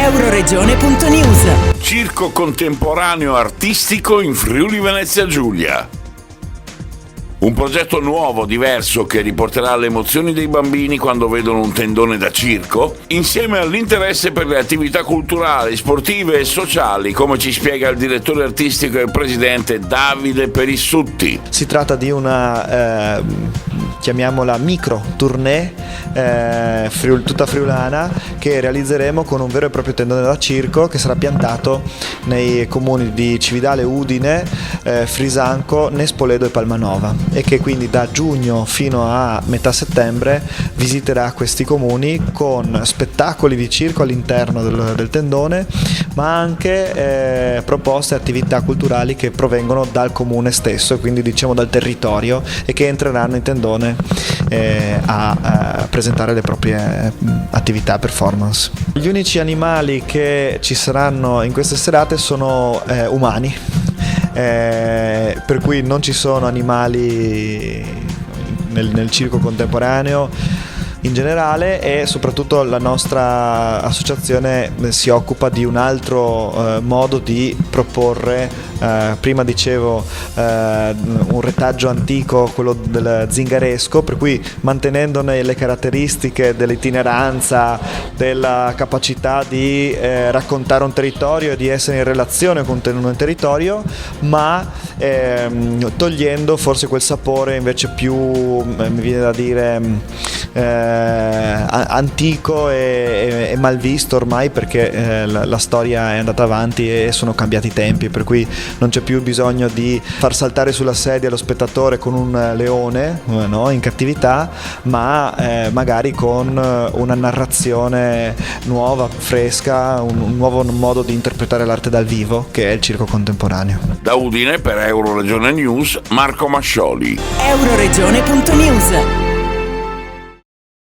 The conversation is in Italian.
Euroregione.news. Circo contemporaneo artistico in Friuli Venezia Giulia. Un progetto nuovo, diverso, che riporterà le emozioni dei bambini quando vedono un tendone da circo, insieme all'interesse per le attività culturali, sportive e sociali, come ci spiega il direttore artistico e presidente Davide Perissutti. Si tratta di una, chiamiamola micro tournée, tutta friulana, che realizzeremo con un vero e proprio tendone da circo che sarà piantato nei comuni di Cividale, Udine, Frisanco, Nespoledo e Palmanova, e che quindi da giugno fino a metà settembre visiterà questi comuni con spettacoli di circo all'interno del tendone, ma anche proposte e attività culturali che provengono dal comune stesso, quindi diciamo dal territorio, e che entreranno in tendone a presentare le proprie attività performance. Gli unici animali che ci saranno in queste serate sono umani, per cui non ci sono animali nel circo contemporaneo in generale, e soprattutto la nostra associazione si occupa di un altro modo di proporre, prima dicevo un retaggio antico, quello del zingaresco, per cui mantenendone le caratteristiche dell'itineranza, della capacità di raccontare un territorio e di essere in relazione con un territorio, ma togliendo forse quel sapore invece più, mi viene da dire, antico e malvisto ormai, perché la storia è andata avanti e sono cambiati i tempi, per cui non c'è più bisogno di far saltare sulla sedia lo spettatore con un leone, no, in cattività, ma magari con una narrazione nuova, fresca, un nuovo modo di interpretare l'arte dal vivo, che è il circo contemporaneo. Da Udine per Euroregione News, Marco Mascioli. Euroregione.news.